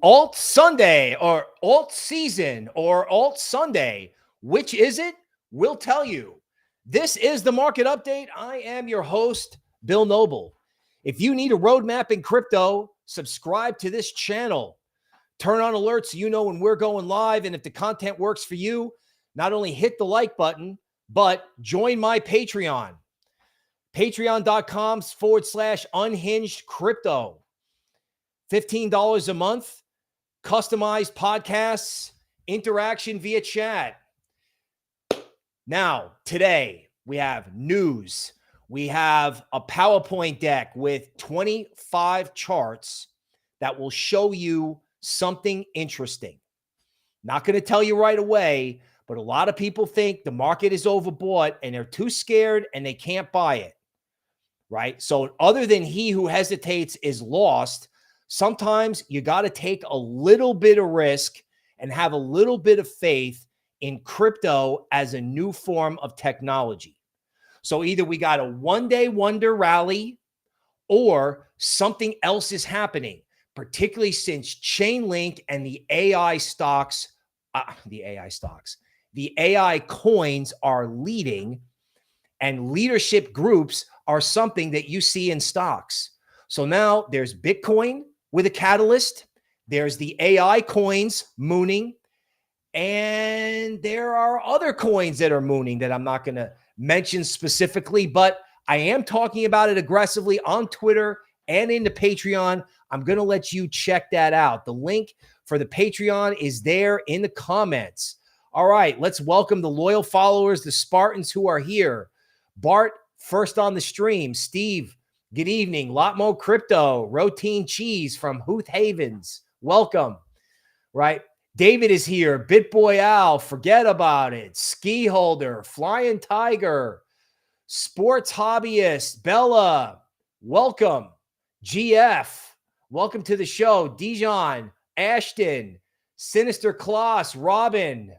Alt Sunday or Alt Season or Alt Sunday. Which is it? We'll tell you. This is the market update. I am your host, Bill Noble. If you need a roadmap in crypto, subscribe to this channel. Turn on alerts so you know when we're going live. And if the content works for you, not only hit the like button, but join my Patreon. Patreon.com/unhinged crypto. $15 a month. Customized podcasts, interaction via chat. Now, today, we have news. We have a PowerPoint deck with 25 charts that will show you something interesting. Not going to tell you right away, but a lot of people think the market is overbought and they're too scared and they can't buy it, right? So other than he who hesitates is lost, sometimes you got to take a little bit of risk and have a little bit of faith in crypto as a new form of technology. So either we got a one-day wonder rally or something else is happening, particularly since Chainlink and the AI coins are leading, and leadership groups are something that you see in stocks. So now there's Bitcoin with a catalyst. There's the AI coins mooning. And there are other coins that are mooning that I'm not going to mention specifically, but I am talking about it aggressively on Twitter and in the Patreon. I'm going to let you check that out. The link for the Patreon is there in the comments. All right, let's welcome the loyal followers, the Spartans who are here. Bart, first on the stream. Steve, good evening. Lotmo Crypto, Routine Cheese from Hooth Havens. Welcome. Right. David is here. BitBoy Al, forget about it. Ski Holder, Flying Tiger, Sports Hobbyist, Bella, welcome. GF, welcome to the show. Dijon, Ashton, Sinister Kloss, Robin,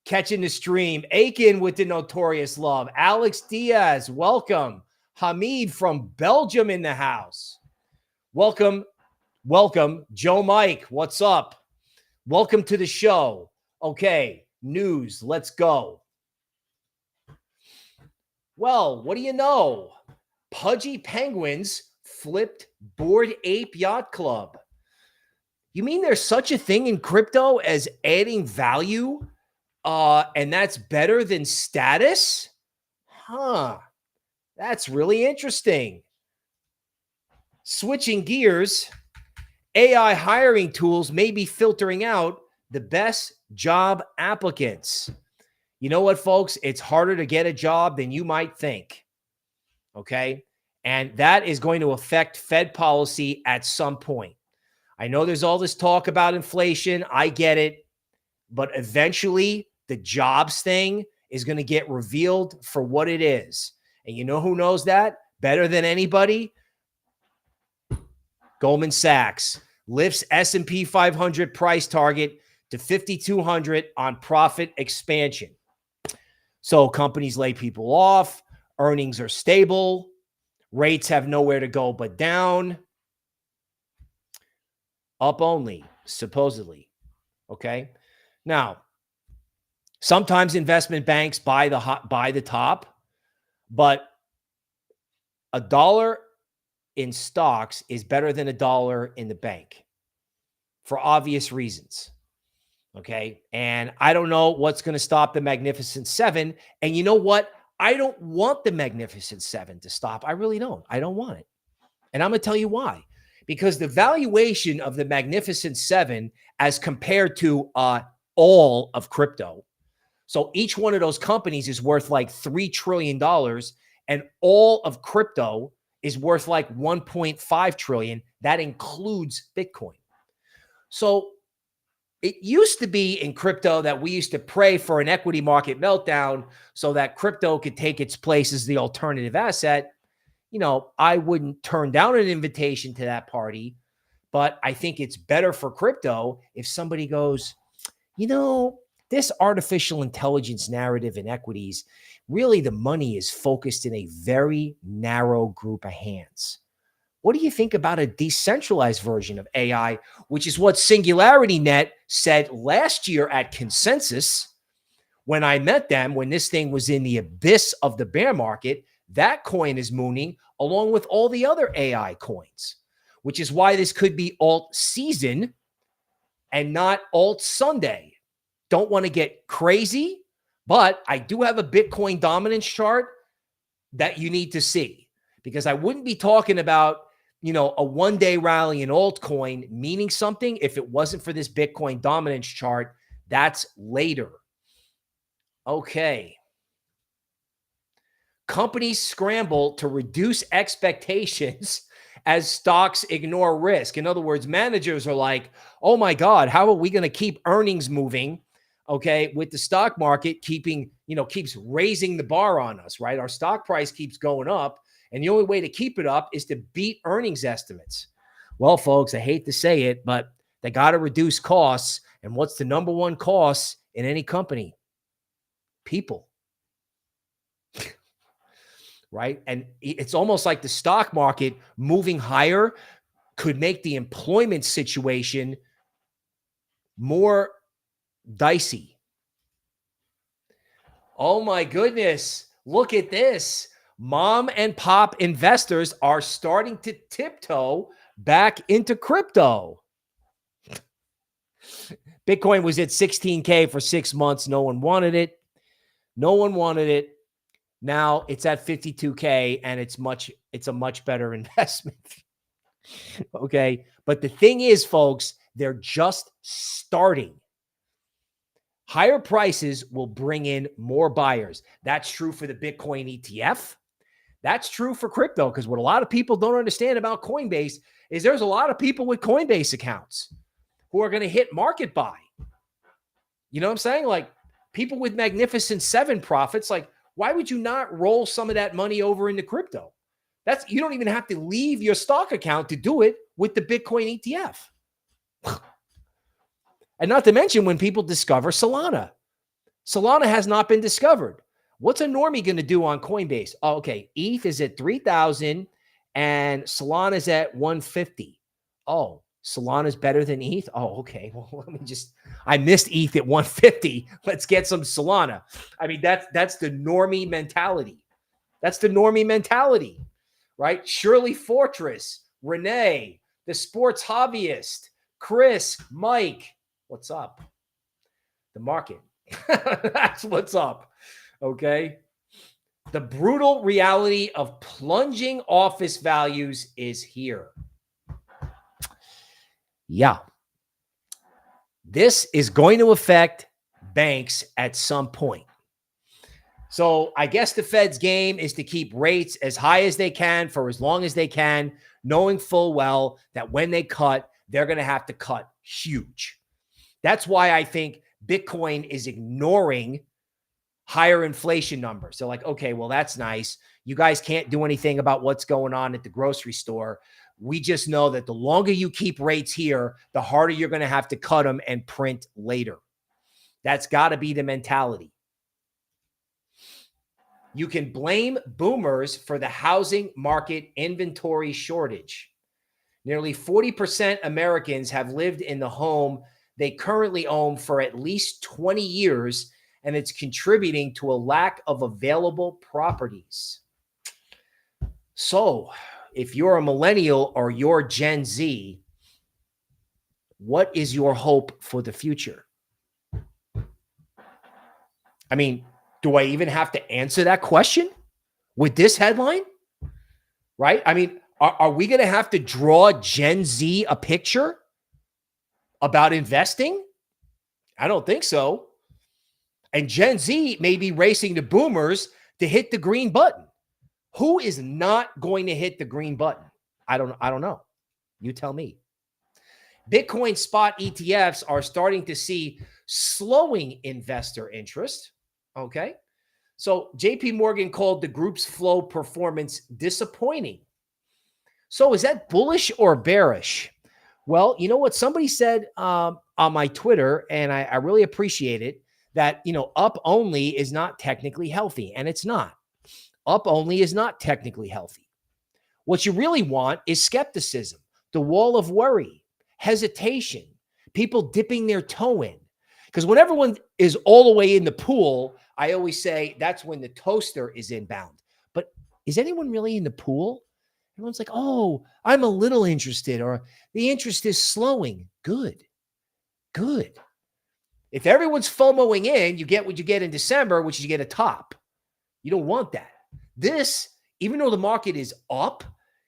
catching the stream. Aiken with the Notorious love. Alex Diaz, welcome. Hamid from Belgium in the house. Welcome. Joe Mike, what's up? Welcome to the show. Okay, news. Let's go. Well, what do you know? Pudgy Penguins flipped Bored Ape Yacht Club. You mean there's such a thing in crypto as adding value? And that's better than status? Huh. That's really interesting. Switching gears. AI hiring tools may be filtering out the best job applicants. You know what, folks? It's harder to get a job than you might think. Okay. And that is going to affect Fed policy at some point. I know there's all this talk about inflation. I get it. But eventually, the jobs thing is going to get revealed for what it is. And you know who knows that better than anybody? Goldman Sachs lifts S&P 500 price target to 5,200 on profit expansion. So companies lay people off, earnings are stable, rates have nowhere to go but down, up only, supposedly. Okay. Now, sometimes investment banks buy the top, but $1 in stocks is better than $1 in the bank for obvious reasons. Okay. And I don't know what's going to stop the Magnificent Seven. And you know what? I don't want the Magnificent Seven to stop. I really don't. I don't want it. And I'm going to tell you why. Because the valuation of the Magnificent Seven as compared to all of crypto. So each one of those companies is worth like $3 trillion, and all of crypto is worth like 1.5 trillion. That includes Bitcoin. So it used to be in crypto that we used to pray for an equity market meltdown so that crypto could take its place as the alternative asset. You know, I wouldn't turn down an invitation to that party, but I think it's better for crypto if somebody goes, you know, this artificial intelligence narrative in equities, really the money is focused in a very narrow group of hands. What do you think about a decentralized version of AI, which is what Singularity Net said last year at Consensus when I met them, when this thing was in the abyss of the bear market? That coin is mooning along with all the other AI coins, which is why this could be alt season and not alt Sunday. Don't want to get crazy, but I do have a Bitcoin dominance chart that you need to see, because I wouldn't be talking about, a one-day rally in altcoin meaning something if it wasn't for this Bitcoin dominance chart. That's later. Okay. Companies scramble to reduce expectations as stocks ignore risk. In other words, managers are like, oh my God, how are we going to keep earnings moving? Okay, with the stock market keeps raising the bar on us, right? Our stock price keeps going up, and the only way to keep it up is to beat earnings estimates. Well, folks, I hate to say it, but they got to reduce costs. And what's the number one cost in any company? People. Right? And it's almost like the stock market moving higher could make the employment situation more dicey. Oh my goodness. Look at this. Mom and pop investors are starting to tiptoe back into crypto. Bitcoin was at 16K for 6 months. No one wanted it. Now it's at 52K, and it's a much better investment. Okay. But the thing is, folks, they're just starting. Higher prices will bring in more buyers. That's true for the Bitcoin ETF. That's true for crypto, because what a lot of people don't understand about Coinbase is there's a lot of people with Coinbase accounts who are going to hit market buy. You know what I'm saying? Like people with Magnificent Seven profits, like, why would you not roll some of that money over into crypto? You don't even have to leave your stock account to do it with the Bitcoin ETF. And not to mention when people discover Solana. Solana has not been discovered. What's a normie going to do on Coinbase? Oh, okay. ETH is at 3,000 and Solana is at 150. Oh, Solana is better than ETH? Oh, okay. Well, I missed ETH at 150. Let's get some Solana. I mean, that's the normie mentality. Right? Shirley Fortress, Renee, the sports hobbyist, Chris, Mike. What's up? The market. That's what's up. Okay. The brutal reality of plunging office values is here. Yeah. This is going to affect banks at some point. So I guess the Fed's game is to keep rates as high as they can for as long as they can, knowing full well that when they cut, they're going to have to cut huge. That's why I think Bitcoin is ignoring higher inflation numbers. They're like, okay, well, that's nice. You guys can't do anything about what's going on at the grocery store. We just know that the longer you keep rates here, the harder you're going to have to cut them and print later. That's got to be the mentality. You can blame boomers for the housing market inventory shortage. Nearly 40% Americans have lived in the home they currently own for at least 20 years, and it's contributing to a lack of available properties. So, if you're a millennial or you're Gen Z, what is your hope for the future? I mean, do I even have to answer that question with this headline? Right? I mean, are we going to have to draw Gen Z a picture about investing? I don't think so. And Gen Z may be racing the boomers to hit the green button. Who is not going to hit the green button? I don't know. You tell me. Bitcoin spot ETFs are starting to see slowing investor interest. Okay. So JP Morgan called the group's flow performance disappointing. So is that bullish or bearish? Well, you know what? Somebody said on my Twitter, and I really appreciate it, that, up only is not technically healthy. And it's not. Up only is not technically healthy. What you really want is skepticism, the wall of worry, hesitation, people dipping their toe in. Because when everyone is all the way in the pool, I always say that's when the toaster is inbound. But is anyone really in the pool? Everyone's like, oh, I'm a little interested, or the interest is slowing. Good. If everyone's FOMOing in, you get what you get in December, which is you get a top. You don't want that. This, even though the market is up,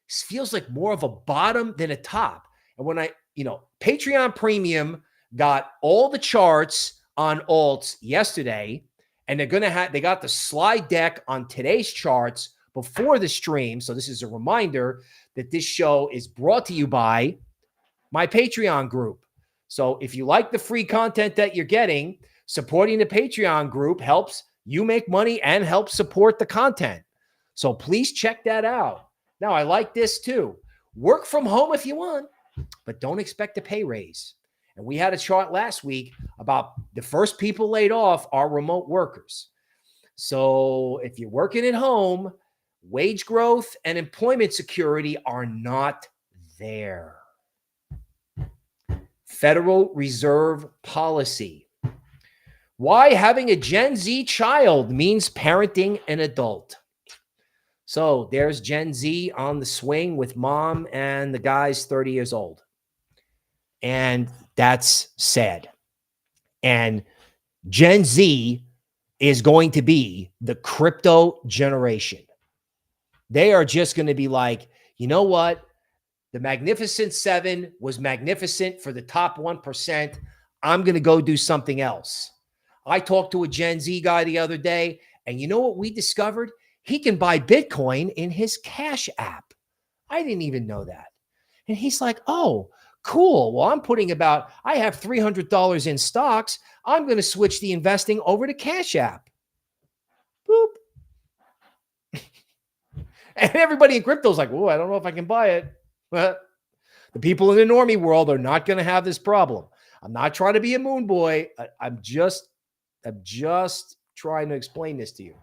feels like more of a bottom than a top. And when Patreon Premium got all the charts on alts yesterday, and they got the slide deck on today's charts before the stream. So this is a reminder that this show is brought to you by my Patreon group. So if you like the free content that you're getting, supporting the Patreon group helps you make money and helps support the content. So please check that out. Now, I like this too. Work from home if you want, but don't expect a pay raise. And we had a chart last week about the first people laid off are remote workers. So if you're working at home, wage growth and employment security are not there. Federal Reserve policy. Why having a Gen Z child means parenting an adult. So there's Gen Z on the swing with mom, and the guy's 30 years old. And that's sad. And Gen Z is going to be the crypto generation. They are just going to be like, you know what? The Magnificent Seven was magnificent for the top 1%. I'm going to go do something else. I talked to a Gen Z guy the other day, and you know what we discovered? He can buy Bitcoin in his Cash app. I didn't even know that. And he's like, oh, cool. Well, I have $300 in stocks. I'm going to switch the investing over to Cash app. Boop. And everybody in crypto is like, oh, I don't know if I can buy it. But the people in the normie world are not going to have this problem. I'm not trying to be a moon boy. I'm just trying to explain this to you.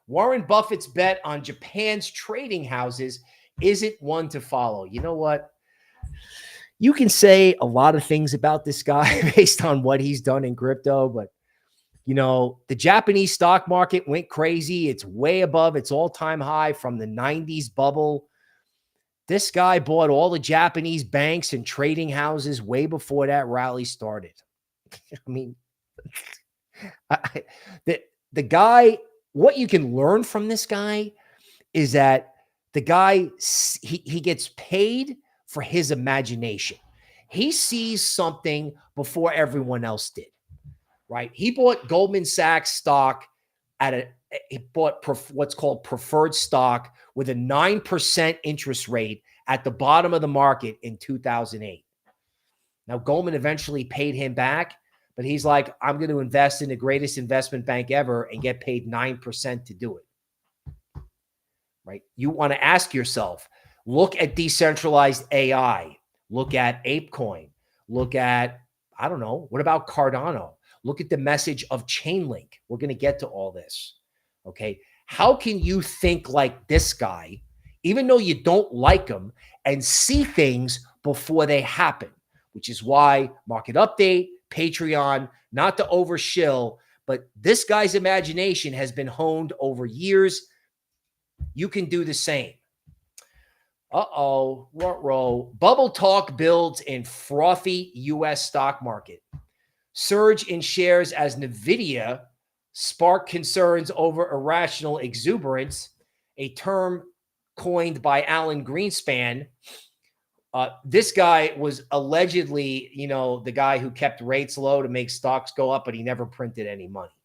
Warren Buffett's bet on Japan's trading houses isn't one to follow. You know what? You can say a lot of things about this guy based on what he's done in crypto, but the Japanese stock market went crazy. It's way above its all-time high from the 90s bubble. This guy bought all the Japanese banks and trading houses way before that rally started. I mean, the guy, what you can learn from this guy is that the guy, he gets paid for his imagination. He sees something before everyone else did, right? He bought Goldman Sachs stock he bought what's called preferred stock with a 9% interest rate at the bottom of the market in 2008. Now, Goldman eventually paid him back, but he's like, I'm going to invest in the greatest investment bank ever and get paid 9% to do it. Right? You want to ask yourself, look at decentralized AI, look at ApeCoin, look at, I don't know, what about Cardano? Look at the message of Chainlink. We're going to get to all this. Okay. How can you think like this guy, even though you don't like him, and see things before they happen? Which is why Market Update, Patreon, not to overshill, but this guy's imagination has been honed over years. You can do the same. Uh-oh, what row? Bubble talk builds in frothy U.S. stock market. Surge in shares as Nvidia spark concerns over irrational exuberance, a term coined by Alan Greenspan. This guy was allegedly, the guy who kept rates low to make stocks go up, but he never printed any money.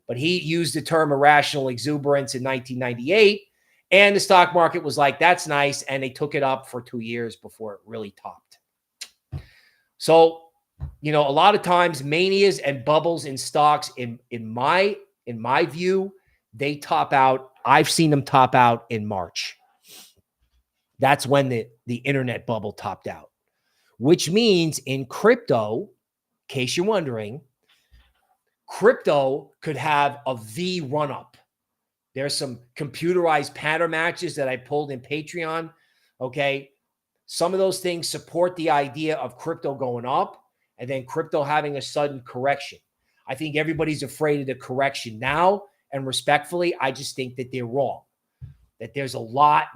But he used the term irrational exuberance in 1998, and the stock market was like, that's nice, and they took it up for 2 years before it really topped. So, a lot of times manias and bubbles in stocks, in my view, they top out. I've seen them top out in March. That's when the internet bubble topped out, which means in crypto, in case you're wondering, crypto could have a V run up. There's some computerized pattern matches that I pulled in Patreon. Okay. Some of those things support the idea of crypto going up and then crypto having a sudden correction. I think everybody's afraid of the correction now. And respectfully, I just think that they're wrong. That there's a lot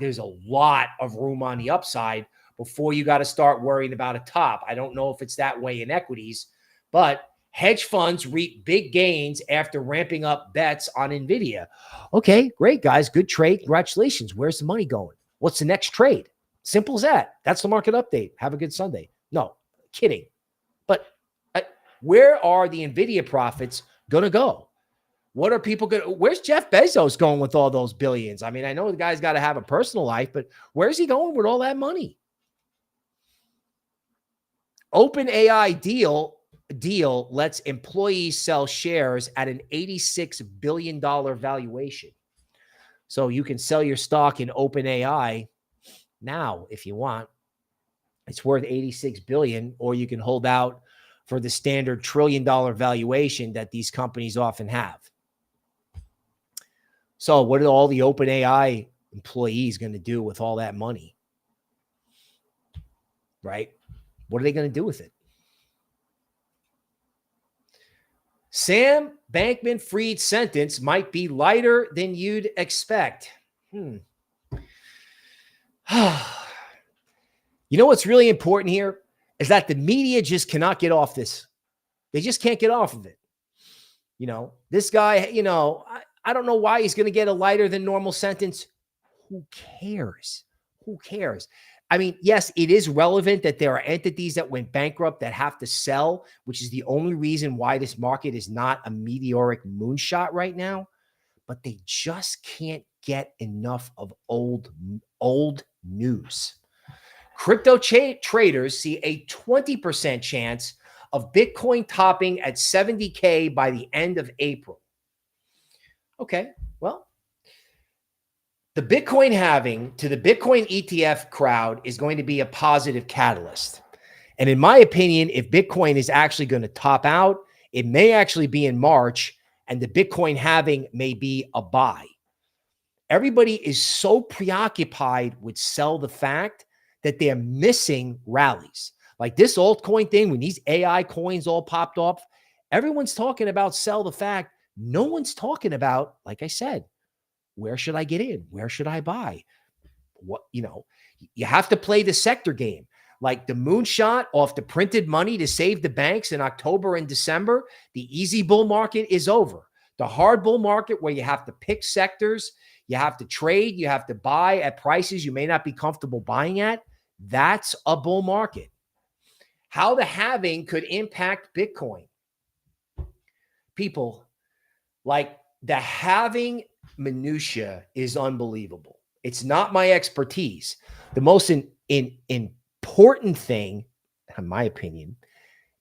of room on the upside before you got to start worrying about a top. I don't know if it's that way in equities, but hedge funds reap big gains after ramping up bets on Nvidia. Okay, great, guys. Good trade. Congratulations. Where's the money going? What's the next trade? Simple as that. That's the market update. Have a good Sunday. No, kidding. But where are the Nvidia profits going to go? What are people going to, where's Jeff Bezos going with all those billions? I mean, I know the guy's got to have a personal life, but where's he going with all that money? OpenAI deal lets employees sell shares at an $86 billion valuation. So you can sell your stock in OpenAI now if you want. It's worth $86 billion, or you can hold out for the standard $1 trillion valuation that these companies often have. So what are all the OpenAI employees going to do with all that money? Right? What are they going to do with it? Sam Bankman-Fried's sentence might be lighter than you'd expect. You know what's really important here is that the media just cannot get off this. They just can't get off of it. You know, this guy, you know, I don't know why he's going to get a lighter than normal sentence. Who cares? Who cares? I mean, yes, it is relevant that there are entities that went bankrupt that have to sell, which is the only reason why this market is not a meteoric moonshot right now. But they just can't get enough of old news. Crypto traders see a 20% chance of Bitcoin topping at 70K by the end of April. Okay, well, the Bitcoin halving to the Bitcoin ETF crowd is going to be a positive catalyst. And in my opinion, if Bitcoin is actually going to top out, it may actually be in March, and the Bitcoin halving may be a buy. Everybody is so preoccupied with sell the fact that they're missing rallies. Like this altcoin thing, when these AI coins all popped off, everyone's talking about sell the fact. No one's talking about, like I said, where should I get in? Where should I buy? What, you know, you have to play the sector game. Like the moonshot off the printed money to save the banks in October and December, the easy bull market is over. The hard bull market where you have to pick sectors, you have to trade, you have to buy at prices you may not be comfortable buying at, that's a bull market. How the halving could impact Bitcoin. People, like the halving minutia is unbelievable. It's not my expertise. The most important thing, in my opinion,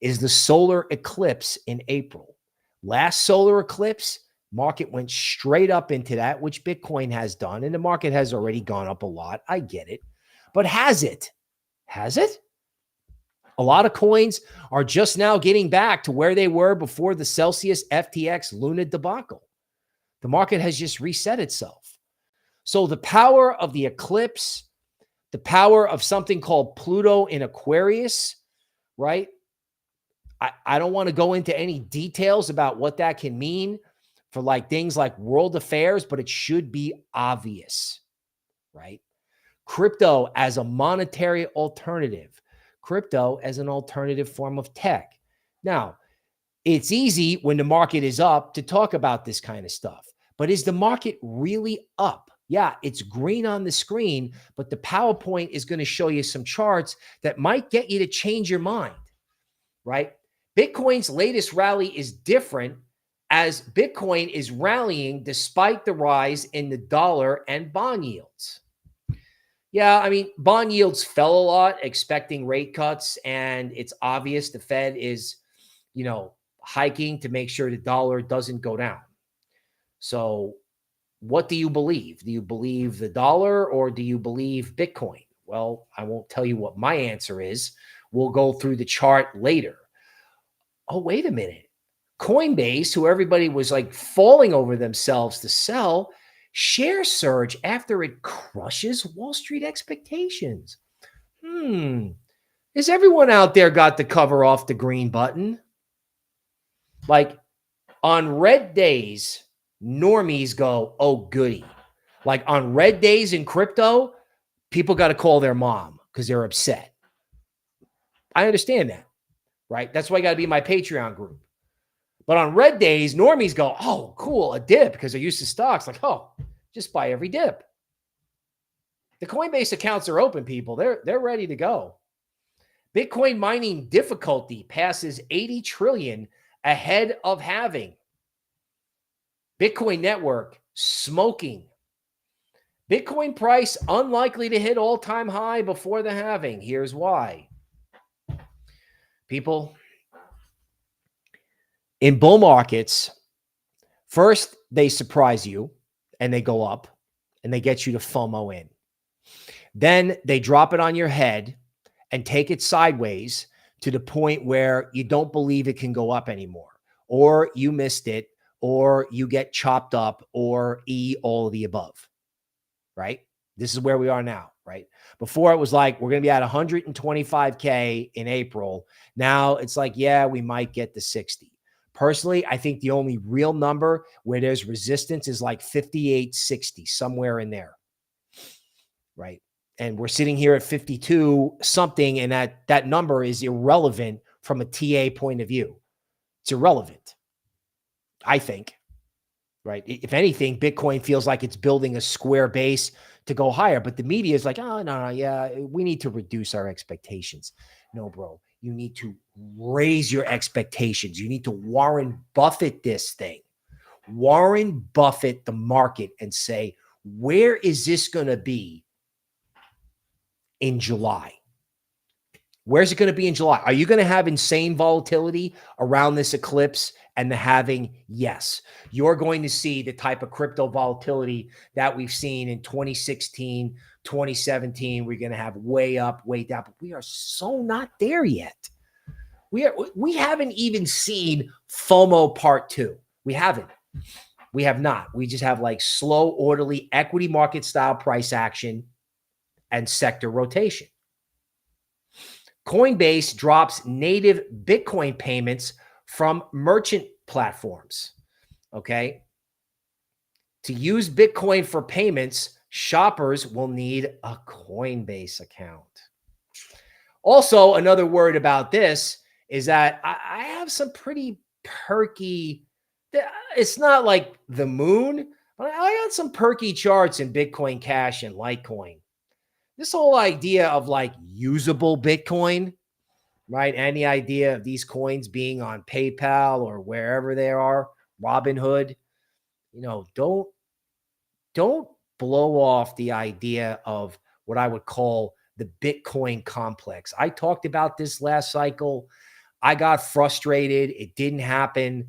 is the solar eclipse in April. Last solar eclipse, market went straight up into that, which Bitcoin has done, and the market has already gone up a lot. I get it. But has it? Has it? A lot of coins are just now getting back to where they were before the Celsius FTX Luna debacle. The market has just reset itself. So the power of the eclipse, the power of something called Pluto in Aquarius, right? I don't want to go into any details about what that can mean for like things like world affairs, but it should be obvious, right? Crypto as a monetary alternative. Crypto as an alternative form of tech. Now, it's easy when the market is up to talk about this kind of stuff, but is the market really up? Yeah, it's green on the screen, but the PowerPoint is going to show you some charts that might get you to change your mind, right? Bitcoin's latest rally is different as Bitcoin is rallying despite the rise in the dollar and bond yields. Yeah, I mean, bond yields fell a lot, expecting rate cuts, and it's obvious the Fed is, you know, hiking to make sure the dollar doesn't go down. So what do you believe? Do you believe the dollar or do you believe Bitcoin? Well, I won't tell you what my answer is. We'll go through the chart later. Oh, wait a minute. Coinbase, who everybody was like falling over themselves to sell, Share surge after it crushes Wall Street expectations. Is everyone out there got the cover off the green button? Like on red days, normies go, oh, goody. Like on red days in crypto, people got to call their mom because they're upset. I understand that, right? That's why I got to be in my Patreon group. But on red days, normies go, oh, cool, a dip, because they're used to stocks. Like, oh, just buy every dip. The Coinbase accounts are open, people. They're ready to go. Bitcoin mining difficulty passes 80 trillion ahead of halving. Bitcoin network smoking. Bitcoin price unlikely to hit all-time high before the halving. Here's why. People, in bull markets, first they surprise you and they go up and they get you to FOMO in. Then they drop it on your head and take it sideways to the point where you don't believe it can go up anymore, or you missed it, or you get chopped up, or all of the above, right? This is where we are now, right? Before it was like, we're going to be at 125K in April. Now it's like, yeah, we might get to 60. Personally, I think the only real number where there's resistance is like 58.60, somewhere in there, right? And we're sitting here at 52 something, and that number is irrelevant from a TA point of view. It's irrelevant, I think, right? If anything, Bitcoin feels like it's building a square base to go higher, but the media is like, oh, no, yeah, we need to reduce our expectations. No, bro, you need to raise your expectations. You need to Warren Buffett this thing. Warren Buffett the market and say, where is this going to be in July? Where's it going to be in July? Are you going to have insane volatility around this eclipse and the halving? Yes. You're going to see the type of crypto volatility that we've seen in 2016, 2017. We're going to have way up, way down, but we are so not there yet. We haven't even seen FOMO part 2. We haven't. We have not. We just have like slow, orderly equity market style price action and sector rotation. Coinbase drops native Bitcoin payments from merchant platforms. Okay. To use Bitcoin for payments, shoppers will need a Coinbase account. Also, another word about this is that I have some pretty perky, it's not like the moon, but I got some perky charts in Bitcoin Cash and Litecoin. This whole idea of like usable Bitcoin, right? Any idea of these coins being on PayPal or wherever they are, Robinhood, don't blow off the idea of what I would call the Bitcoin complex. I talked about this last cycle. I got frustrated. It didn't happen.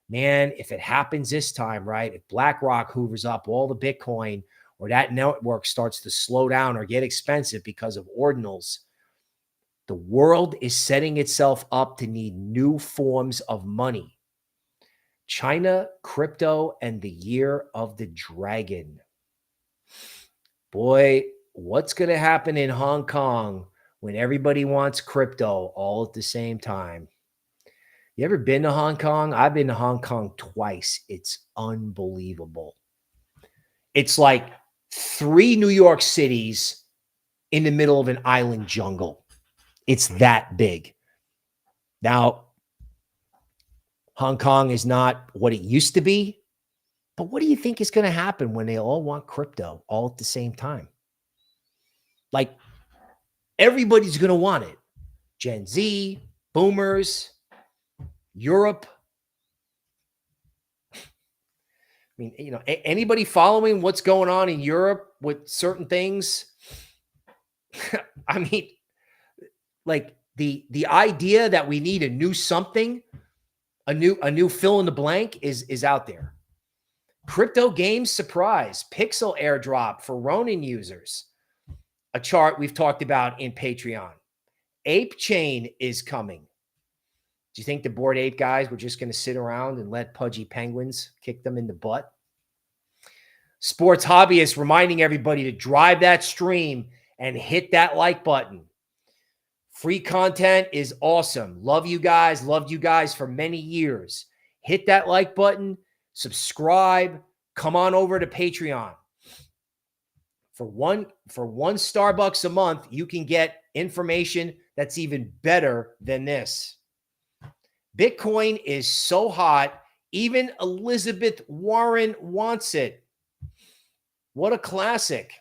Man, if it happens this time, right? If BlackRock hoovers up all the Bitcoin, or that network starts to slow down or get expensive because of ordinals, the world is setting itself up to need new forms of money. China, crypto, and the year of the dragon. Boy, what's going to happen in Hong Kong when everybody wants crypto all at the same time? You ever been to Hong Kong? I've been to Hong Kong twice. It's unbelievable. It's like 3 New York cities in the middle of an island jungle. It's that big. Now, Hong Kong is not what it used to be, but what do you think is going to happen when they all want crypto all at the same time? Like, everybody's going to want it. Gen Z, boomers, Europe. I mean, anybody following what's going on in Europe with certain things? I mean, like the idea that we need a new something, a new fill in the blank is out there. Crypto games surprise, pixel airdrop for Ronin users. A chart we've talked about in Patreon. Ape Chain is coming. Do you think the Bored Ape guys were just going to sit around and let pudgy penguins kick them in the butt? Sports hobbyists reminding everybody to drive that stream and hit that like button. Free content is awesome. Love you guys. Loved you guys for many years. Hit that like button, subscribe, come on over to Patreon. For one Starbucks a month, you can get information that's even better than this. Bitcoin is so hot, even Elizabeth Warren wants it. What a classic.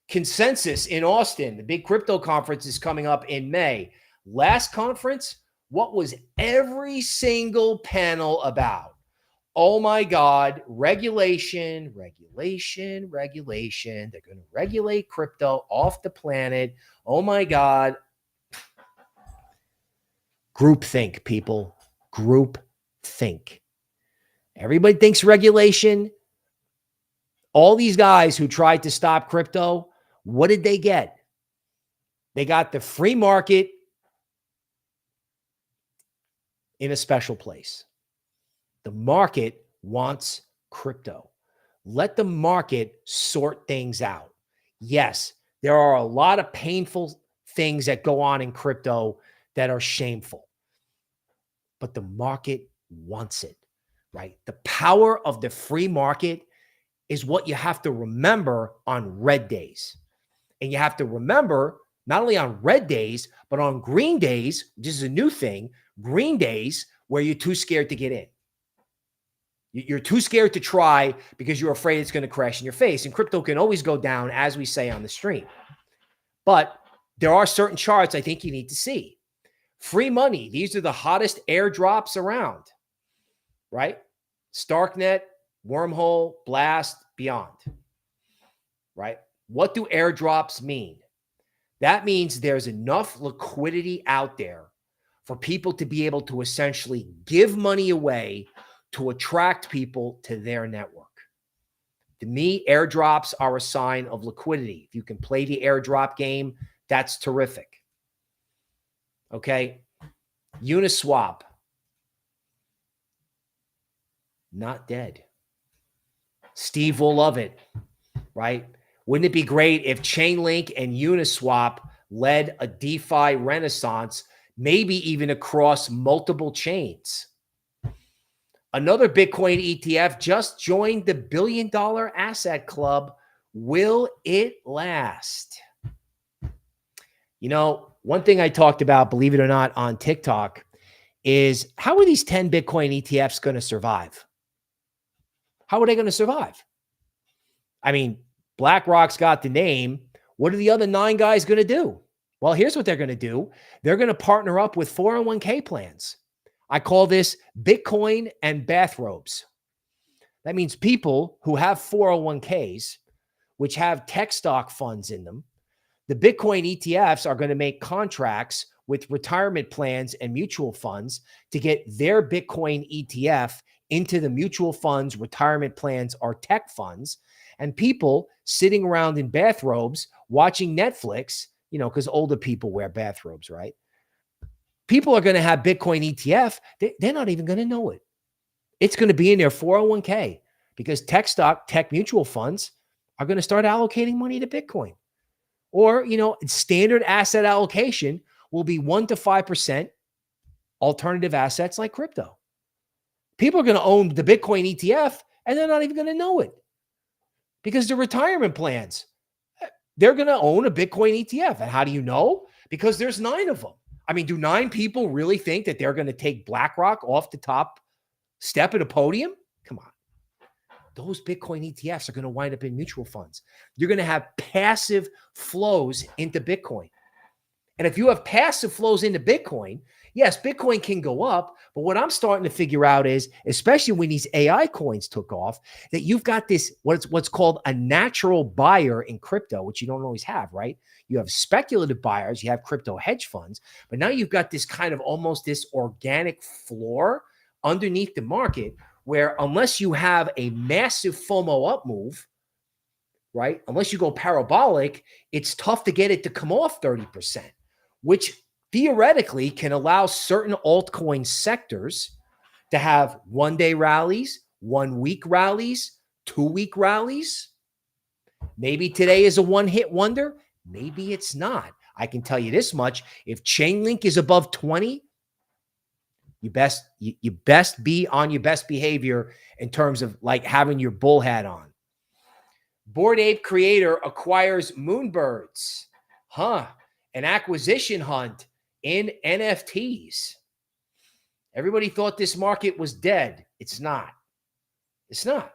Consensus in Austin, the big crypto conference is coming up in May. Last conference, what was every single panel about? Oh my God, regulation, regulation, regulation. They're going to regulate crypto off the planet. Oh my God. Groupthink, people. Groupthink. Everybody thinks regulation. All these guys who tried to stop crypto, what did they get? They got the free market in a special place. The market wants crypto. Let the market sort things out. Yes, there are a lot of painful things that go on in crypto that are shameful, but the market wants it, right? The power of the free market is what you have to remember on red days. And you have to remember not only on red days, but on green days, this is a new thing, green days where you're too scared to get in. You're too scared to try because you're afraid it's going to crash in your face. And crypto can always go down, as we say on the stream. But there are certain charts I think you need to see. Free money. These are the hottest airdrops around, right? Starknet, Wormhole, Blast, Beyond, right? What do airdrops mean? That means there's enough liquidity out there for people to be able to essentially give money away to attract people to their network. To me, airdrops are a sign of liquidity. If you can play the airdrop game, that's terrific. Okay. Uniswap. Not dead. Steve will love it, right? Wouldn't it be great if Chainlink and Uniswap led a DeFi renaissance, maybe even across multiple chains? Another Bitcoin ETF just joined the $1 billion asset club. Will it last? You know, one thing I talked about, believe it or not, on TikTok is how are these 10 Bitcoin ETFs going to survive? How are they going to survive? I mean, BlackRock's got the name. What are the other 9 guys going to do? Well, here's what they're going to do. They're going to partner up with 401k plans. I call this Bitcoin and bathrobes. That means people who have 401ks, which have tech stock funds in them, the Bitcoin ETFs are going to make contracts with retirement plans and mutual funds to get their Bitcoin ETF into the mutual funds, retirement plans, or tech funds. And people sitting around in bathrobes watching Netflix, you know, because older people wear bathrobes, right? People are going to have Bitcoin ETF. They're not even going to know it. It's going to be in their 401k because tech mutual funds are going to start allocating money to Bitcoin. Or, you know, standard asset allocation will be 1 to 5% alternative assets like crypto. People are going to own the Bitcoin ETF and they're not even going to know it because the retirement plans, they're going to own a Bitcoin ETF. And how do you know? Because there's 9 of them. I mean, do 9 people really think that they're going to take BlackRock off the top step at a podium? Come on. Those Bitcoin ETFs are going to wind up in mutual funds. You're going to have passive flows into Bitcoin. And if you have passive flows into Bitcoin, yes, Bitcoin can go up. But what I'm starting to figure out is, especially when these AI coins took off, that you've got this, what's called a natural buyer in crypto, which you don't always have, right? You have speculative buyers, you have crypto hedge funds, but now you've got this kind of almost this organic floor underneath the market where unless you have a massive FOMO up move, right? Unless you go parabolic, it's tough to get it to come off 30%, which theoretically can allow certain altcoin sectors to have 1-day rallies, 1-week rallies, 2-week rallies. Maybe today is a one-hit wonder. Maybe it's not. I can tell you this much. If Chainlink is above 20, you best be on your best behavior in terms of like having your bull hat on. Bored Ape creator acquires Moonbirds. An acquisition hunt in NFTs. Everybody thought this market was dead. It's not. It's not.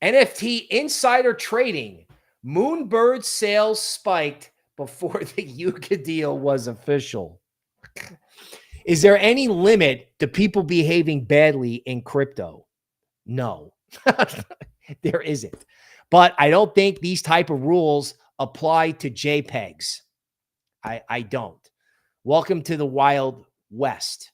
NFT insider trading. Moonbird sales spiked before the Yuga deal was official. Is there any limit to people behaving badly in crypto? No, there isn't. But I don't think these type of rules apply to JPEGs. I don't. Welcome to the Wild West.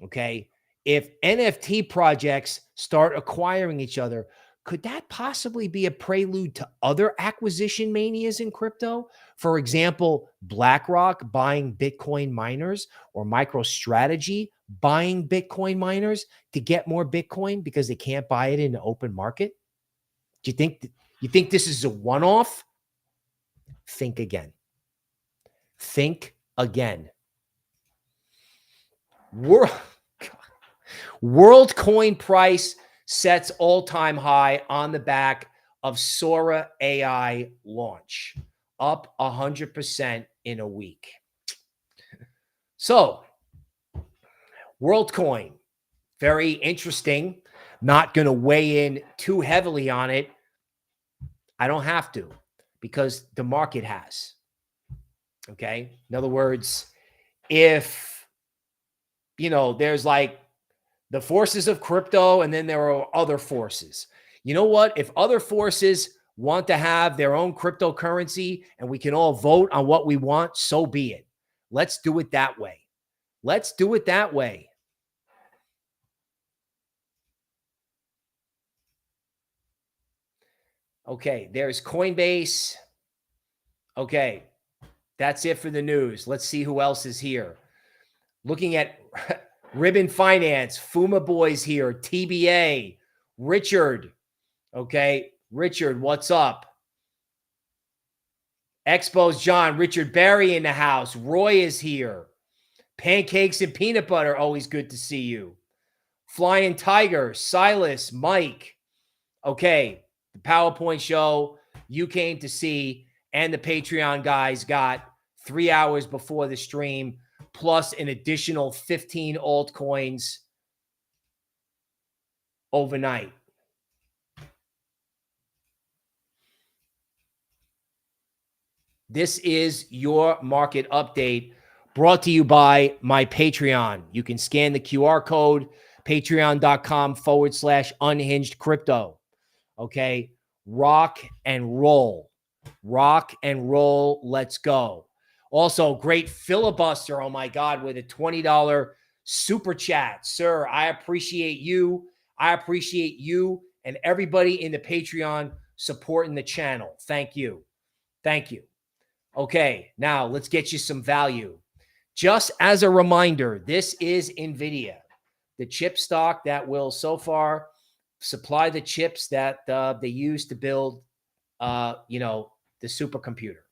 Okay. If NFT projects start acquiring each other, could that possibly be a prelude to other acquisition manias in crypto? For example, BlackRock buying Bitcoin miners or MicroStrategy buying Bitcoin miners to get more Bitcoin because they can't buy it in the open market? Do you think this is a one-off? Think again. Think again. World coin price sets all-time high on the back of Sora AI launch, up 100% in a week. So, WorldCoin, very interesting. Not going to weigh in too heavily on it. I don't have to because the market has. Okay. In other words, if, there's like the forces of crypto and then there are other forces. You know what? If other forces want to have their own cryptocurrency and we can all vote on what we want, so be it. Let's do it that way. Let's do it that way. Okay, there's Coinbase. Okay, that's it for the news. Let's see who else is here. Looking at Ribbon Finance, Fuma Boys here, TBA, Richard. Okay, Richard, what's up? Expos John, Richard Berry in the house. Roy is here. Pancakes and peanut butter, always good to see you. Flying Tiger, Silas, Mike. Okay, the PowerPoint show you came to see and the Patreon guys got 3 hours before the stream, plus an additional 15 altcoins overnight. This is your market update brought to you by my Patreon. You can scan the QR code, patreon.com/unhinged crypto. Okay. Rock and roll. Rock and roll. Let's go. Also, great filibuster. Oh my God, with a $20 super chat. Sir, I appreciate you. I appreciate you and everybody in the Patreon supporting the channel. Thank you. Thank you. Okay, now let's get you some value. Just as a reminder, this is Nvidia, the chip stock that will so far supply the chips that they use to build, the supercomputer.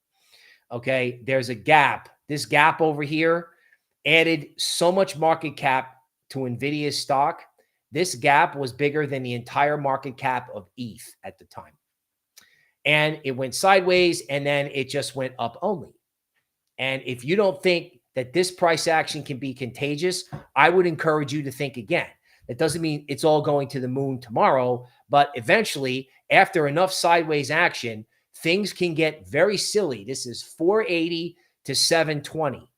Okay, there's a gap. This gap over here added so much market cap to Nvidia's stock. This gap was bigger than the entire market cap of ETH at the time. And it went sideways and then it just went up only. And if you don't think that this price action can be contagious, I would encourage you to think again. That doesn't mean it's all going to the moon tomorrow, but eventually, after enough sideways action, things can get very silly. This is 480 to 720.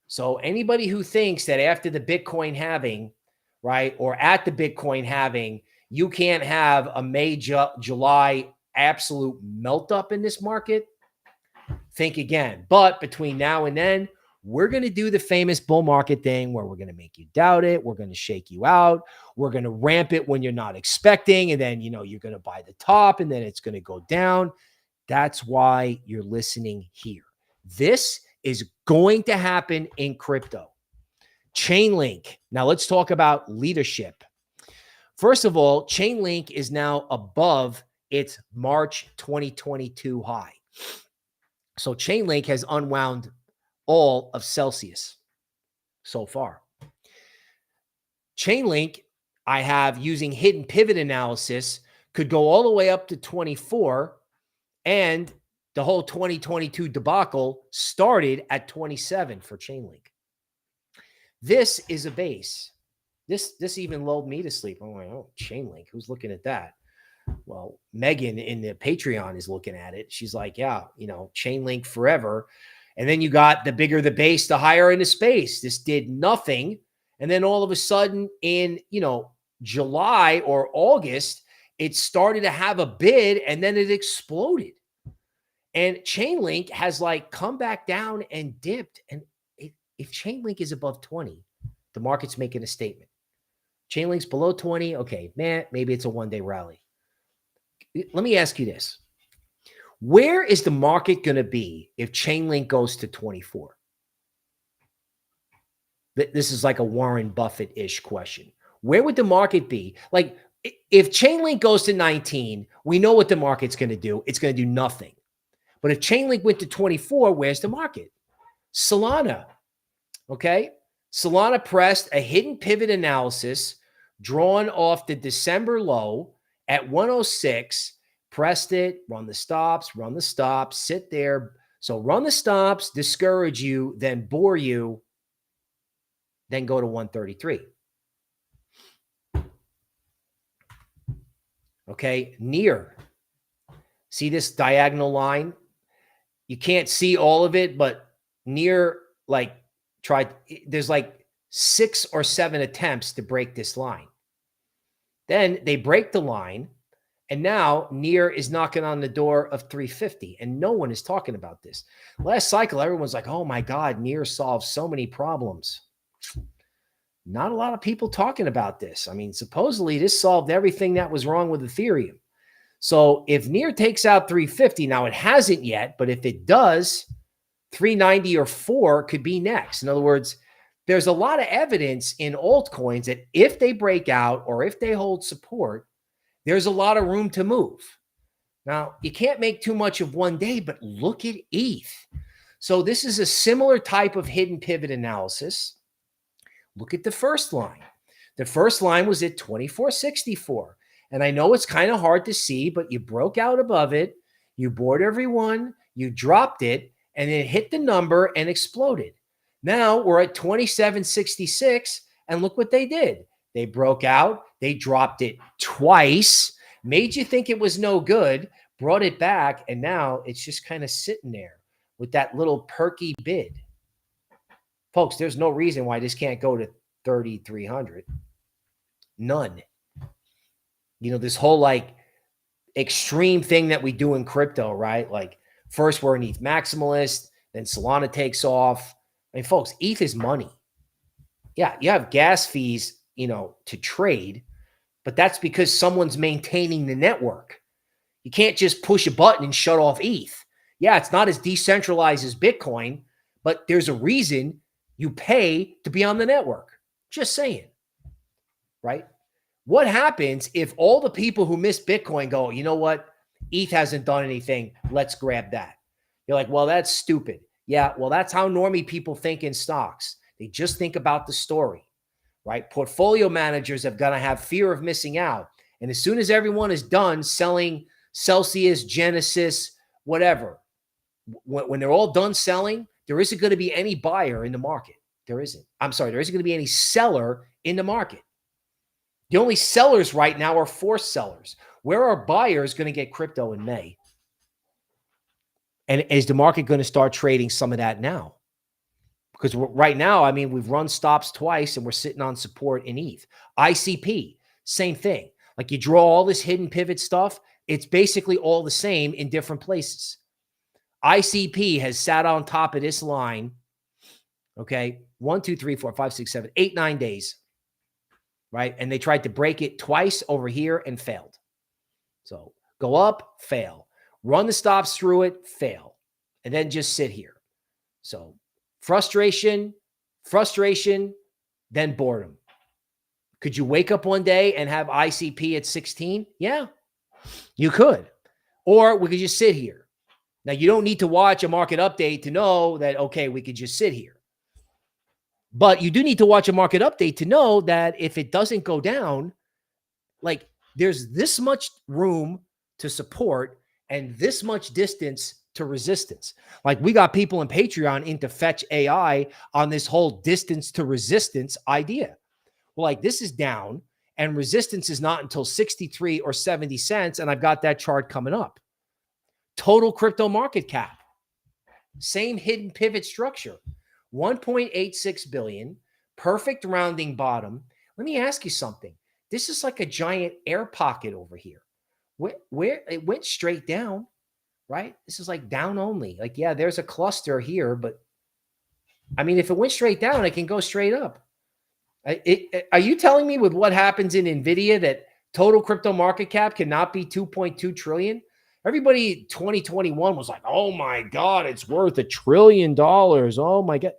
So anybody who thinks that after the Bitcoin halving, right, or at the Bitcoin halving, you can't have a May, July absolute melt up in this market, think again. But between now and then, we're going to do the famous bull market thing where we're going to make you doubt it. We're going to shake you out. We're going to ramp it when you're not expecting. And then, you're going to buy the top and then it's going to go down. That's why you're listening here. This is going to happen in crypto. Chainlink. Now let's talk about leadership. First of all, Chainlink is now above its March 2022 high. So Chainlink has unwound all of Celsius so far. Chainlink, I have using hidden pivot analysis, could go all the way up to 24, and the whole 2022 debacle started at 27 for Chainlink. This is a base. This even lulled me to sleep. I'm like, oh, Chainlink, who's looking at that? Well, Megan in the Patreon is looking at it. She's like, yeah, Chainlink forever. And then you got the bigger the base, the higher into space. This did nothing. And then all of a sudden in, July or August, it started to have a bid and then it exploded. And Chainlink has come back down and dipped. And if Chainlink is above 20, the market's making a statement. Chainlink's below 20. Okay, man, maybe it's a one-day rally. Let me ask you this. Where is the market going to be if Chainlink goes to 24? This is like a Warren Buffett-ish question. Where would the market be? If Chainlink goes to 19, we know what the market's going to do. It's going to do nothing. But if Chainlink went to 24, where's the market? Solana. Okay? Solana pressed a hidden pivot analysis drawn off the December low at 106, pressed it, run the stops, sit there. So run the stops, discourage you, then bore you, then go to 133. Okay, near. See this diagonal line? You can't see all of it, but near there's 6 or 7 attempts to break this line. Then they break the line, and now near is knocking on the door of 350, and no one is talking about this. Last cycle, everyone's like, oh my God, near solves so many problems. Not a lot of people talking about this. I mean, supposedly this solved everything that was wrong with Ethereum. So if near takes out 350, now it hasn't yet, but if it does, 390 or 4 could be next. In other words, there's a lot of evidence in altcoins that if they break out or if they hold support, there's a lot of room to move. Now, you can't make too much of one day, but look at ETH. So this is a similar type of hidden pivot analysis. Look at the first line. The first line was at 2464. And I know it's kind of hard to see, but you broke out above it. You bored everyone. You dropped it, and it hit the number and exploded. Now we're at 2766, and look what they did. They broke out. They dropped it twice, made you think it was no good, brought it back, and now it's just kind of sitting there with that little perky bid. Folks, there's no reason why this can't go to 3,300. None. This whole extreme thing that we do in crypto, right? First we're an ETH maximalist, then Solana takes off. I mean, folks, ETH is money. Yeah, you have gas fees, to trade, but that's because someone's maintaining the network. You can't just push a button and shut off ETH. Yeah, it's not as decentralized as Bitcoin, but there's a reason you pay to be on the network. Just saying, right? What happens if all the people who miss Bitcoin go, you know what? ETH hasn't done anything. Let's grab that. You're like, well, that's stupid. Yeah, well, that's how normie people think in stocks. They just think about the story, right? Portfolio managers have got to have fear of missing out. And as soon as everyone is done selling Celsius, Genesis, whatever, when they're all done selling, there isn't going to be any buyer in the market. There isn't. I'm sorry, there isn't going to be any seller in the market. The only sellers right now are forced sellers. Where are buyers going to get crypto in May? And is the market going to start trading some of that now? Because right now, I mean, we've run stops twice and we're sitting on support in ETH. ICP, same thing. You draw all this hidden pivot stuff, it's basically all the same in different places. ICP has sat on top of this line, okay, 1, 2, 3, 4, 5, 6, 7, 8, 9 days, right? And they tried to break it twice over here and failed. So go up, fail. Run the stops through it, fail. And then just sit here. So frustration, then boredom. Could you wake up one day and have ICP at 16? Yeah, you could. Or we could just sit here. Now, you don't need to watch a market update to know that, okay, we could just sit here. But you do need to watch a market update to know that if it doesn't go down, like there's this much room to support and this much distance to resistance. Like we got people in Patreon into Fetch.AI on this whole distance to resistance idea. Well, like this is down and resistance is not until 63 or 70 cents. And I've got that chart coming up. Total crypto market cap, same hidden pivot structure, 1.86 billion, perfect rounding bottom. Let me ask you something. This is like a giant air pocket over here where it went straight down, right? This is like down only. Like, yeah, there's a cluster here, but I mean, if it went straight down, it can go straight up. Are you telling me with what happens in Nvidia that total crypto market cap cannot be 2.2 trillion? Everybody 2021 was like, oh my God, it's worth $1 trillion. Oh my God.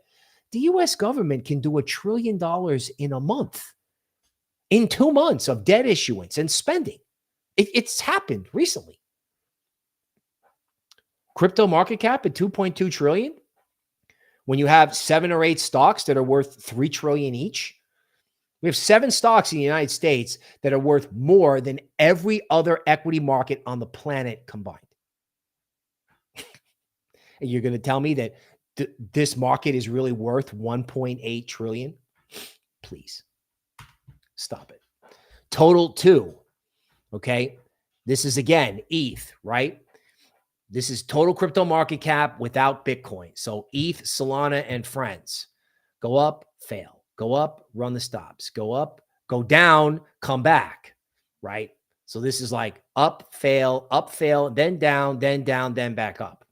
The US government can do $1 trillion in a month, in 2 months of debt issuance and spending. It's happened recently. Crypto market cap at 2.2 trillion. When you have 7 or 8 stocks that are worth 3 trillion each. We have 7 stocks in the United States that are worth more than every other equity market on the planet combined. And you're going to tell me that this market is really worth 1.8 trillion? Please stop it. Total 2. Okay. This is again, ETH, right? This is total crypto market cap without Bitcoin. So ETH, Solana, and friends go up, fail. Go up, run the stops. Go up, go down, come back, right? So this is like up, fail, then down, then back up.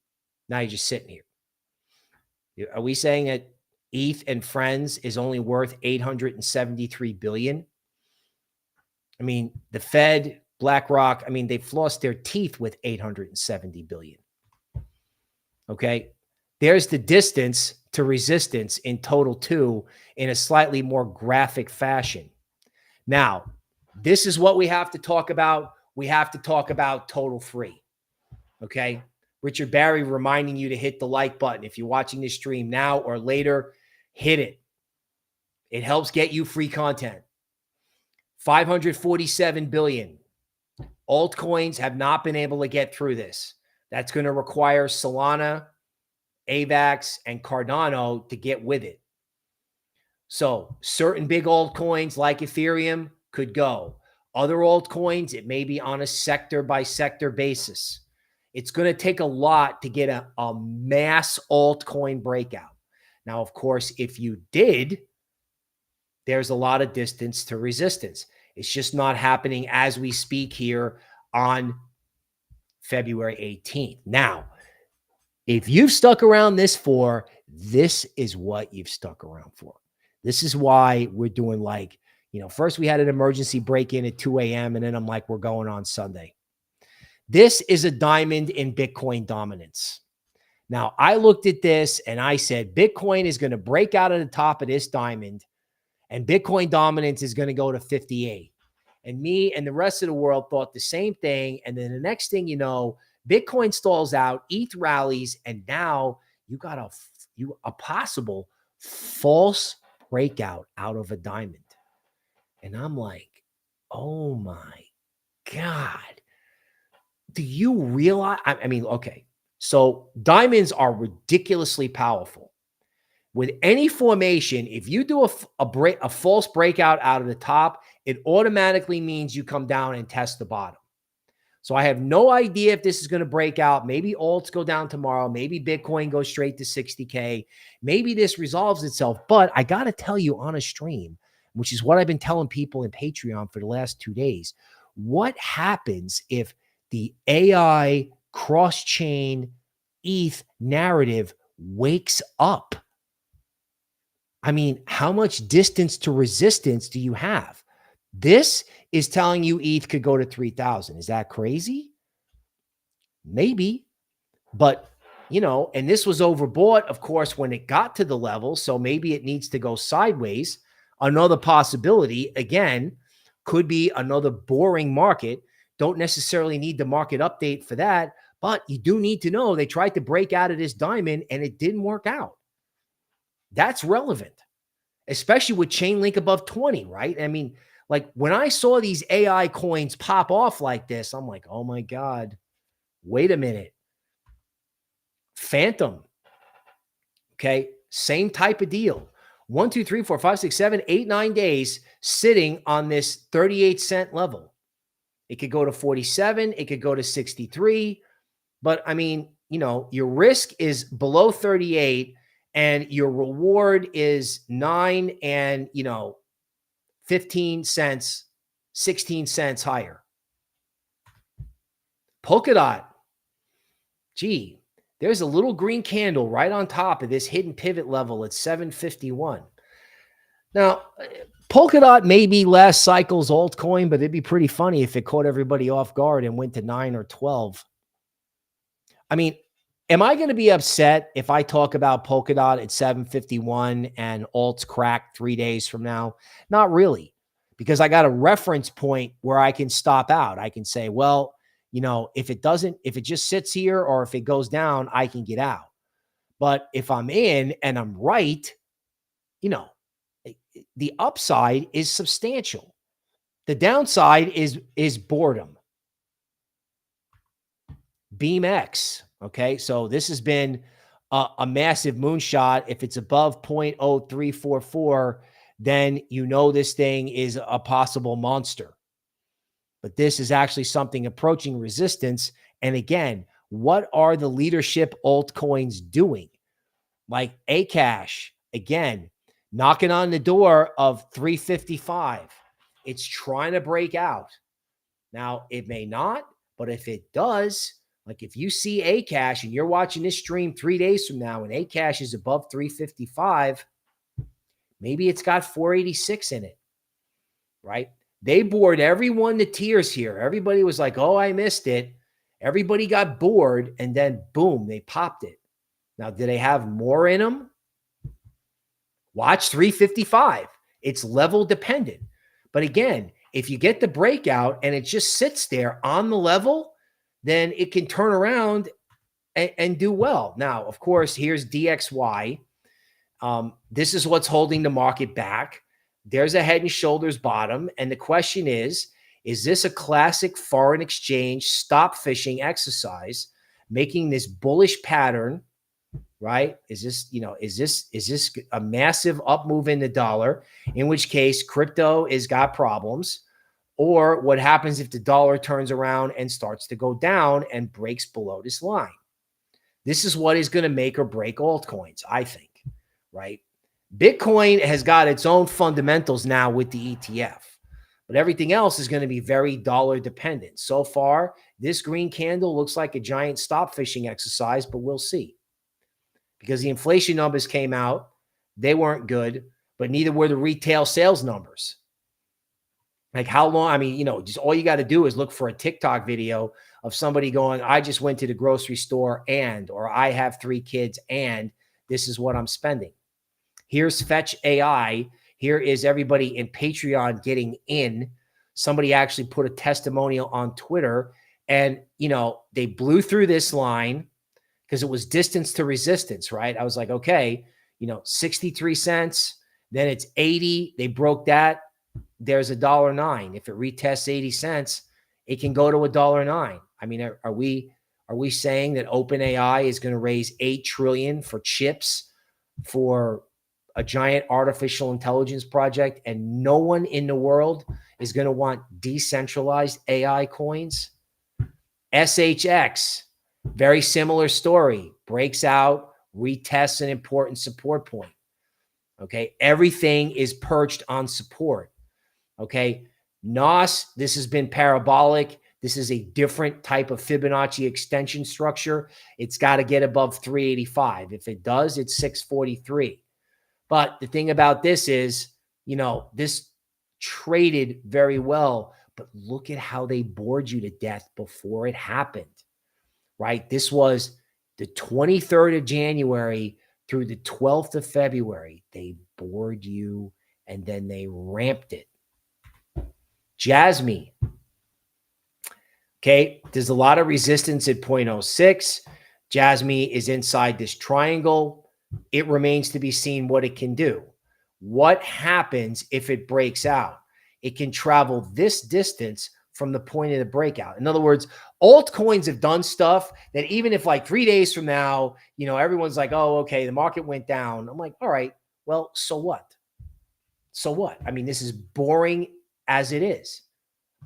Now you're just sitting here. Are we saying that ETH and friends is only worth 873 billion? I mean, the Fed, BlackRock, I mean, they've lost their teeth with 870 billion. Okay. There's the distance to resistance in total 2 in a slightly more graphic fashion. Now, this is what we have to talk about. We have to talk about total 3. Okay. Richard Barry reminding you to hit the like button. If you're watching this stream now or later, hit it. It helps get you free content. 547 billion. Altcoins have not been able to get through this. That's going to require Solana, AVAX, and Cardano to get with it. So certain big altcoins like Ethereum could go. Other altcoins, it may be on a sector by sector basis. It's going to take a lot to get a mass altcoin breakout. Now, of course, if you did, there's a lot of distance to resistance. It's just not happening as we speak here on February 18th. Now, if you've stuck around this for, this is what you've stuck around for. This is why we're doing like, first we had an emergency break-in at 2 a.m. and then I'm like, we're going on Sunday. This is a diamond in Bitcoin dominance. Now, I looked at this and I said, Bitcoin is going to break out of the top of this diamond and Bitcoin dominance is going to go to 58. And me and the rest of the world thought the same thing. And then the next thing you know, Bitcoin stalls out, ETH rallies, and now you got a possible false breakout out of a diamond. And I'm like, oh my God. Do you realize? I mean, okay. So diamonds are ridiculously powerful. With any formation, if you do a false breakout out of the top, it automatically means you come down and test the bottom. So I have no idea if this is going to break out. Maybe alts go down tomorrow. Maybe Bitcoin goes straight to 60K. Maybe this resolves itself. But I got to tell you on a stream, which is what I've been telling people in Patreon for the last 2 days, what happens if the AI cross-chain ETH narrative wakes up? I mean, how much distance to resistance do you have? This is telling you ETH could go to 3,000. Is that crazy? Maybe. But you know, and this was overbought, of course, when it got to the level. So maybe it needs to go sideways. Another possibility, again, could be another boring market. Don't necessarily need the market update for that, but you do need to know they tried to break out of this diamond and it didn't work out. That's relevant, especially with chain link above 20, right? I mean, like when I saw these AI coins pop off like this, I'm like, oh my God, wait a minute. Phantom. Okay. Same type of deal. 1, 2, 3, 4, 5, 6, 7, 8, 9 days sitting on this 38-cent level. It could go to 47. It could go to 63. But I mean, you know, your risk is below 38 and your reward is 9 and, you know, 15 cents, 16 cents higher. Polkadot. Gee, there's a little green candle right on top of this hidden pivot level at 751. Now, Polkadot may be last cycle's altcoin, but it'd be pretty funny if it caught everybody off guard and went to 9 or 12. I mean, am I going to be upset if I talk about Polkadot at 751 and alts crack 3 days from now? Not really, because I got a reference point where I can stop out. I can say, well, you know, if it just sits here or if it goes down, I can get out. But if I'm in and I'm right, you know, the upside is substantial. The downside is boredom. BeamX. Okay. So this has been a massive moonshot. If it's above 0.0344, then you know this thing is a possible monster. But this is actually something approaching resistance. And again, what are the leadership altcoins doing? Like Akash, again, knocking on the door of 355. It's trying to break out. Now, it may not, but if it does, like if you see Akash and you're watching this stream 3 days from now and Akash is above 355, maybe it's got 486 in it, right? They bored everyone to tears here. Everybody was like, oh, I missed it. Everybody got bored and then boom, they popped it. Now, do they have more in them? Watch 355. It's level dependent. But again, if you get the breakout and it just sits there on the level, then it can turn around and do well. Now, of course, here's DXY. This is what's holding the market back. There's a head and shoulders bottom. And the question is this a classic foreign exchange stop fishing exercise, making this bullish pattern, right? Is this a massive up move in the dollar, in which case crypto has got problems? Or what happens if the dollar turns around and starts to go down and breaks below this line? This is what is going to make or break altcoins, I think, right? Bitcoin has got its own fundamentals now with the ETF, but everything else is going to be very dollar dependent. So far, this green candle looks like a giant stop fishing exercise, but we'll see. Because the inflation numbers came out, they weren't good, but neither were the retail sales numbers. Like how long? I mean, you know, just all you got to do is look for a TikTok video of somebody going, I just went to the grocery store or I have 3 kids and this is what I'm spending. Here's Fetch.AI. Here is everybody in Patreon getting in. Somebody actually put a testimonial on Twitter and, you know, they blew through this line because it was distance to resistance, right? I was like, okay, you know, 63 cents, then it's 80. They broke that. There's $1.09. If it retests 80 cents, it can go to $1.09. I mean, are we saying that OpenAI is going to raise $8 trillion for chips for a giant artificial intelligence project and no one in the world is going to want decentralized AI coins? SHX, very similar story, breaks out, retests an important support point. Okay. Everything is perched on support. Okay. NOS, this has been parabolic. This is a different type of Fibonacci extension structure. It's got to get above 385. If it does, it's 643. But the thing about this is, you know, this traded very well, but look at how they bored you to death before it happened, right? This was The 23rd of January through the 12th of February, they bored you and then they ramped it. Jasmine. Okay, there's a lot of resistance at 0.06. Jasmine is inside this triangle. It remains to be seen what it can do. What happens if it breaks out? It can travel this distance from the point of the breakout. In other words, altcoins have done stuff that even if like 3 days from now, everyone's like, oh, okay, the market went down. I'm like, all right, well, so what? So what? I mean, this is boring as it is,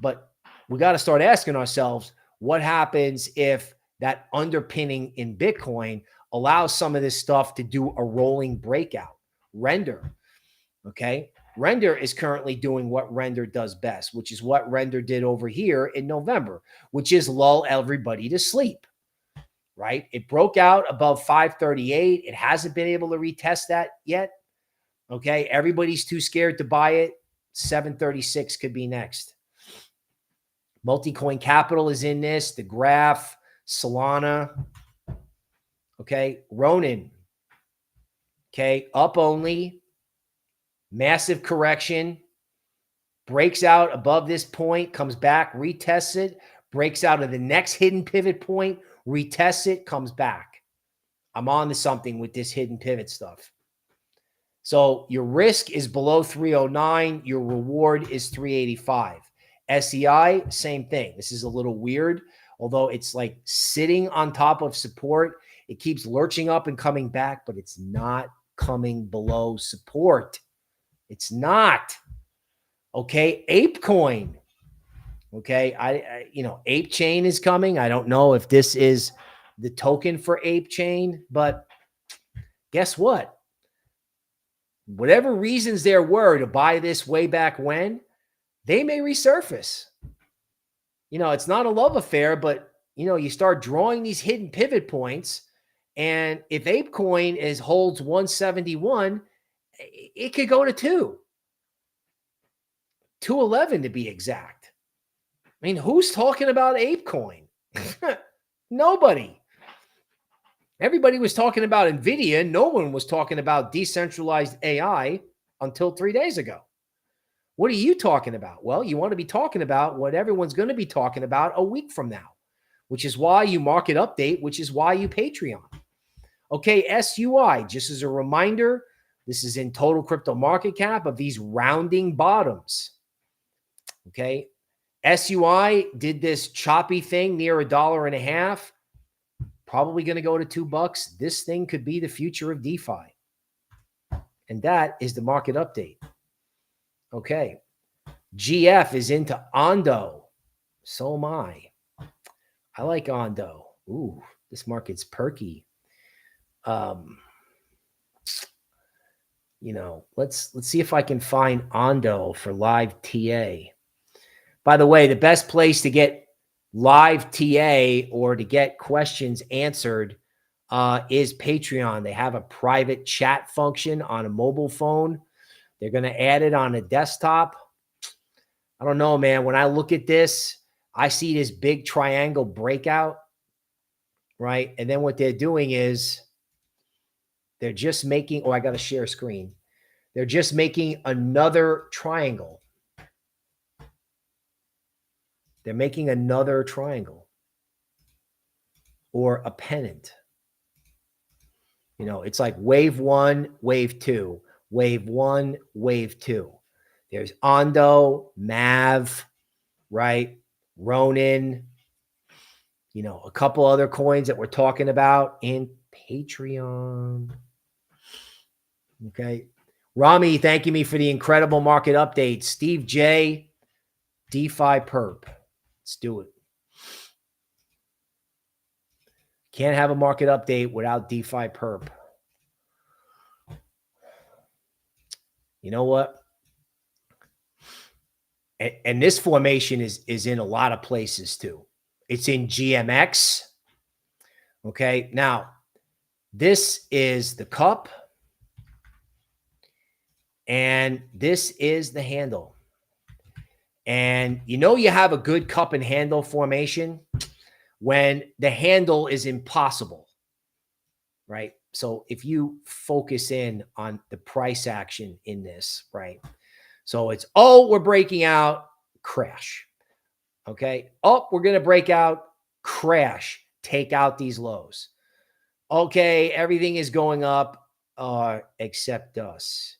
but we got to start asking ourselves, what happens if that underpinning in Bitcoin allows some of this stuff to do a rolling breakout? Render. Okay. Render is currently doing what Render does best, which is what Render did over here in November, which is lull everybody to sleep, right? It broke out above 538. It hasn't been able to retest that yet. Okay. Everybody's too scared to buy it. 736 could be next. Multicoin Capital is in this, the Graph, Solana. Okay. Ronin. Okay. Up only. Massive correction, breaks out above this point, comes back, retests it, breaks out of the next hidden pivot point, retests it, comes back. I'm on to something with this hidden pivot stuff. So your risk is below 309. Your reward is 385. SEI, same thing. This is a little weird, although it's like sitting on top of support. It keeps lurching up and coming back, but it's not coming below support. It's not. Okay. ApeCoin. Okay. Ape Chain is coming. I don't know if this is the token for Ape Chain, but guess what? Whatever reasons there were to buy this way back when, they may resurface. It's not a love affair, but you start drawing these hidden pivot points. And if ApeCoin holds 171, it could go to 211 to be exact. I mean, who's talking about ApeCoin? Nobody. Everybody was talking about Nvidia. No one was talking about decentralized AI until 3 days ago. What are you talking about? Well, you want to be talking about what everyone's going to be talking about a week from now, which is why you market update, which is why you Patreon. Okay, SUI, just as a reminder, this is in total crypto market cap of these rounding bottoms. Okay. SUI did this choppy thing near $1.50. Probably going to go to $2. This thing could be the future of DeFi. And that is the market update. Okay. GF is into Ondo. So am I. I like Ondo. Ooh, this market's perky. Let's see if I can find Ondo for live TA. By the way, the best place to get live TA or to get questions answered is Patreon. They have a private chat function on a mobile phone. They're going to add it on a desktop. I don't know, man. When I look at this, I see this big triangle breakout, right? And then what they're doing is they're just making, I got to share screen. They're just making another triangle. They're making another triangle or a pennant. It's like wave one, wave two, wave one, wave two. There's Ondo, Mav, right? Ronin, a couple other coins that we're talking about in Patreon. Okay. Rami, thanking me for the incredible market update. Steve J, Defi Perp. Let's do it. Can't have a market update without DeFi Perp. You know what? And this formation is in a lot of places too. It's in GMX. Okay. Now, this is the cup. And this is the handle. And you have a good cup and handle formation when the handle is impossible. right? So if you focus in on the price action in this, right? So it's, oh, we're breaking out, crash. Okay. Oh, we're going to break out, crash, take out these lows. Okay. Everything is going up, except us.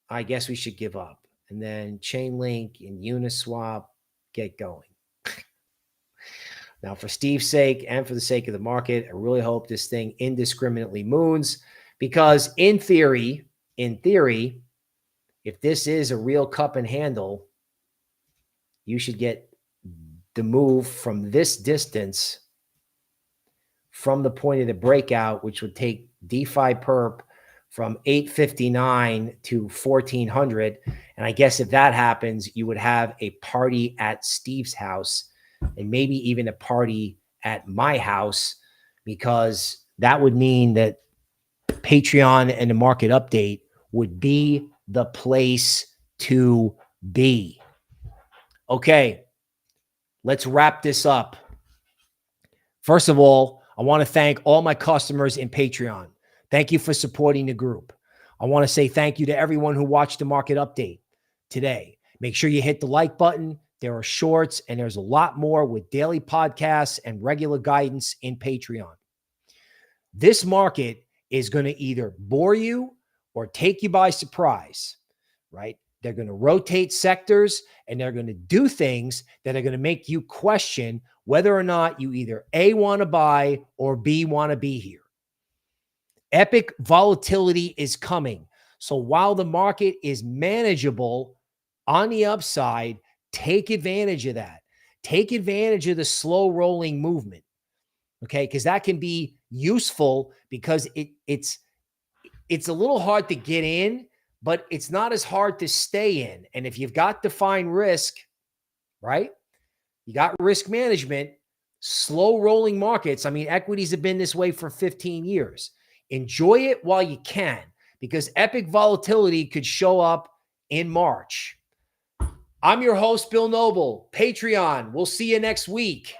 I guess we should give up. And then Chainlink and Uniswap get going. Now, for Steve's sake and for the sake of the market, I really hope this thing indiscriminately moons, because in theory, if this is a real cup and handle, you should get the move from this distance from the point of the breakout, which would take DeFi Perp from 859 to 1400. And I guess if that happens, you would have a party at Steve's house and maybe even a party at my house, because that would mean that Patreon and the market update would be the place to be. Okay, let's wrap this up. First of all, I want to thank all my customers in Patreon. Thank you for supporting the group. I want to say thank you to everyone who watched the market update today. Make sure you hit the like button. There are shorts and there's a lot more with daily podcasts and regular guidance in Patreon. This market is going to either bore you or take you by surprise, right? They're going to rotate sectors and they're going to do things that are going to make you question whether or not you either A, want to buy, or B, want to be here. Epic volatility is coming. So while the market is manageable on the upside, take advantage of that. Take advantage of the slow rolling movement, okay? Because that can be useful, because it's a little hard to get in, but it's not as hard to stay in. And if you've got defined risk, right? You got risk management, slow rolling markets. I mean, equities have been this way for 15 years. Enjoy it while you can, because epic volatility could show up in March. I'm your host, Bill Noble. Patreon. We'll see you next week.